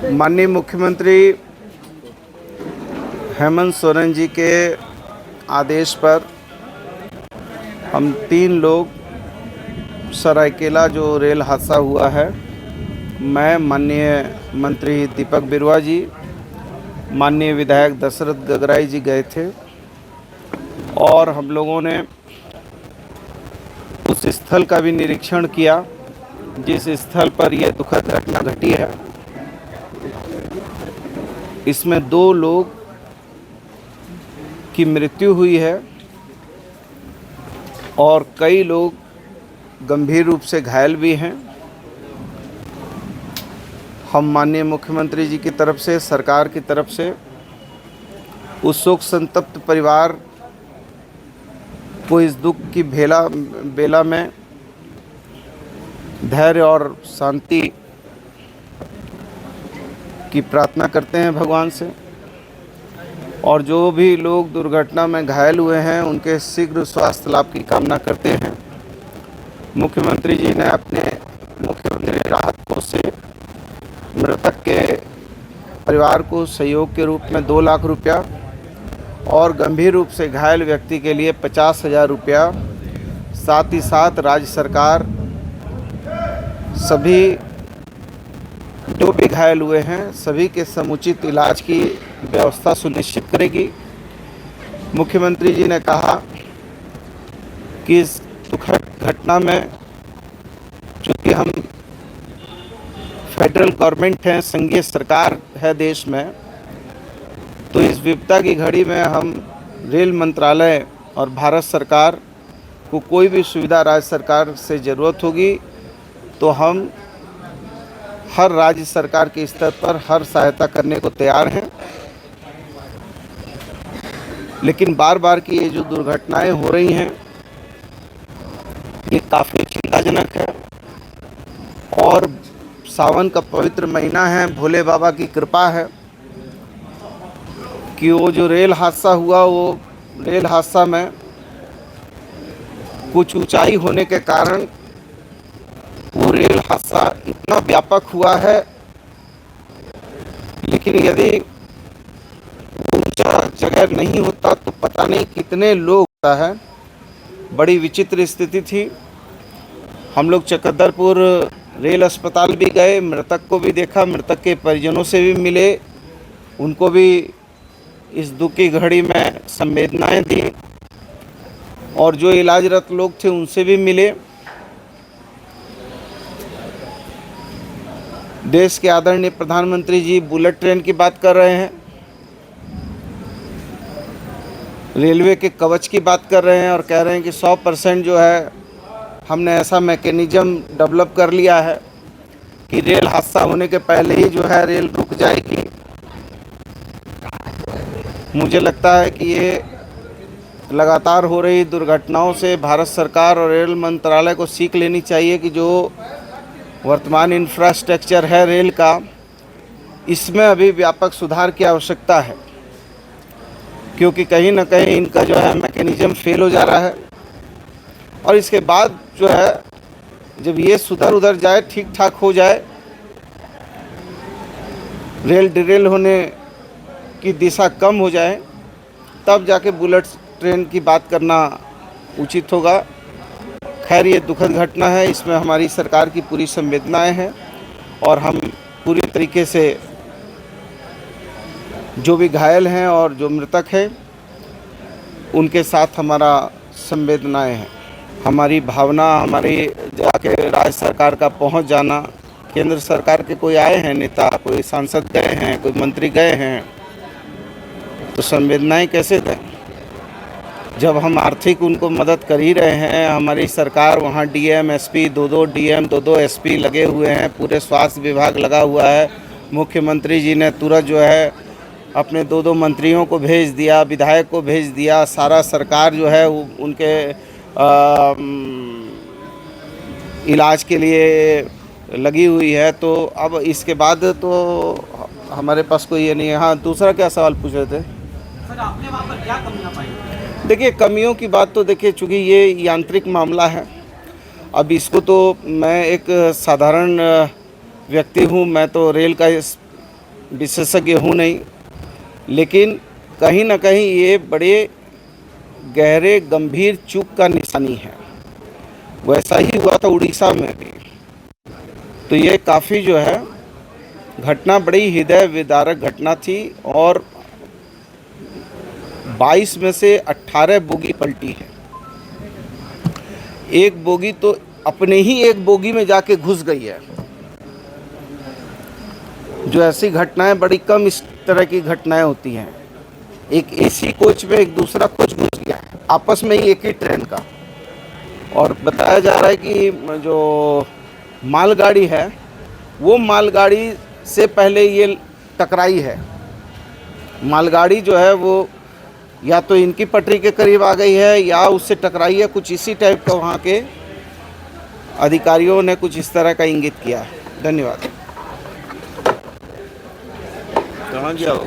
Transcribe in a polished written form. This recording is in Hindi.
माननीय मुख्यमंत्री हेमंत सोरेन जी के आदेश पर हम 3 लोग सरायकेला जो रेल हादसा हुआ है, मैं माननीय मंत्री दीपक बिरुआ जी, माननीय विधायक दशरथ गगराई जी गए थे और हम लोगों ने उस स्थल का भी निरीक्षण किया जिस स्थल पर यह दुखद घटना घटी है। इसमें 2 लोग की मृत्यु हुई है और कई लोग गंभीर रूप से घायल भी हैं। हम माननीय मुख्यमंत्री जी की तरफ से, सरकार की तरफ से उस शोक संतप्त परिवार को इस दुख की बेला में धैर्य और शांति की प्रार्थना करते हैं भगवान से, और जो भी लोग दुर्घटना में घायल हुए हैं उनके शीघ्र स्वास्थ्य लाभ की कामना करते हैं। मुख्यमंत्री जी ने अपने मुख्यमंत्री राहत कोष से मृतक के परिवार को सहयोग के रूप में 2 लाख रुपया और गंभीर रूप से घायल व्यक्ति के लिए 50,000 रुपया, साथ ही साथ राज्य सरकार सभी जो भी घायल हुए हैं सभी के समुचित इलाज की व्यवस्था सुनिश्चित करेगी। मुख्यमंत्री जी ने कहा कि इस दुखद घटना में चूँकि हम फेडरल गवर्नमेंट हैं, संघीय सरकार है देश में, तो इस विपदा की घड़ी में हम रेल मंत्रालय और भारत सरकार को कोई भी सुविधा राज्य सरकार से ज़रूरत होगी तो हम हर राज्य सरकार के स्तर पर हर सहायता करने को तैयार हैं। लेकिन बार बार की ये जो दुर्घटनाएं हो रही हैं ये काफ़ी चिंताजनक है और सावन का पवित्र महीना है, भोले बाबा की कृपा है कि वो जो रेल हादसा हुआ वो रेल हादसा में कुछ ऊंचाई होने के कारण वो रेल हादसा इतना व्यापक हुआ है, लेकिन यदि ऊंचा जगह नहीं होता तो पता नहीं कितने लोग होता है। बड़ी विचित्र स्थिति थी। हम लोग चकद्दरपुर रेल अस्पताल भी गए, मृतक को भी देखा, मृतक के परिजनों से भी मिले, उनको भी इस दुख की घड़ी में संवेदनाएं दी और जो इलाजरत लोग थे उनसे भी मिले। देश के आदरणीय प्रधानमंत्री जी बुलेट ट्रेन की बात कर रहे हैं, रेलवे के कवच की बात कर रहे हैं और कह रहे हैं कि 100% जो है हमने ऐसा मैकेनिज्म डेवलप कर लिया है कि रेल हादसा होने के पहले ही जो है रेल रुक जाएगी। मुझे लगता है कि ये लगातार हो रही दुर्घटनाओं से भारत सरकार और रेल मंत्रालय को सीख लेनी चाहिए कि जो वर्तमान इंफ्रास्ट्रक्चर है रेल का, इसमें अभी व्यापक सुधार की आवश्यकता है, क्योंकि कहीं ना कहीं इनका जो है मैकेनिज्म फेल हो जा रहा है। और इसके बाद जो है जब ये सुधर उधर जाए, ठीक ठाक हो जाए, रेल डिरेल होने की दिशा कम हो जाए, तब जाके बुलेट ट्रेन की बात करना उचित होगा। खैर ये दुखद घटना है, इसमें हमारी सरकार की पूरी संवेदनाएं हैं और हम पूरी तरीके से जो भी घायल हैं और जो मृतक हैं उनके साथ हमारा संवेदनाएं हैं। हमारी भावना, हमारी जाके राज्य सरकार का पहुंच जाना, केंद्र सरकार के कोई आए हैं नेता, कोई सांसद गए हैं, कोई मंत्री गए हैं, तो संवेदनाएं कैसे दें जब हम आर्थिक उनको मदद कर ही रहे हैं। हमारी सरकार वहाँ डीएम एसपी 2-2 डीएम 2-2 एसपी लगे हुए हैं, पूरे स्वास्थ्य विभाग लगा हुआ है। मुख्यमंत्री जी ने तुरंत जो है अपने 2-2 मंत्रियों को भेज दिया, विधायक को भेज दिया, सारा सरकार जो है उनके इलाज के लिए लगी हुई है। तो अब इसके बाद तो हमारे पास कोई ये नहीं है। हाँ, दूसरा क्या सवाल पूछ रहे थे? सर, आपने वहाँ पर क्या कमियाँ पाई? देखिए, कमियों की बात तो देखिए, चूँकि ये यांत्रिक मामला है, अब इसको तो मैं एक साधारण व्यक्ति हूँ, मैं तो रेल का विशेषज्ञ हूँ नहीं, लेकिन कहीं ना कहीं ये बड़े गहरे गंभीर चूक का निशानी है। वैसा ही हुआ था उड़ीसा में भी। तो ये काफ़ी जो है घटना बड़ी हृदय विदारक घटना थी और 22 में से 18 बोगी पलटी है। एक बोगी तो अपने ही एक बोगी में जाके घुस गई है। जो ऐसी घटनाएं बड़ी कम इस तरह की घटनाएं होती हैं। एक एसी कोच में एक दूसरा कोच घुस गया है, आपस में ही एक ही ट्रेन का। और बताया जा रहा है कि जो मालगाड़ी है वो मालगाड़ी से पहले ये टकराई है। मालगाड़ी जो है वो या तो इनकी पटरी के करीब आ गई है या उससे टकराई है, कुछ इसी टाइप का वहाँ के अधिकारियों ने कुछ इस तरह का इंगित किया है। धन्यवाद। कहाँ गया वो?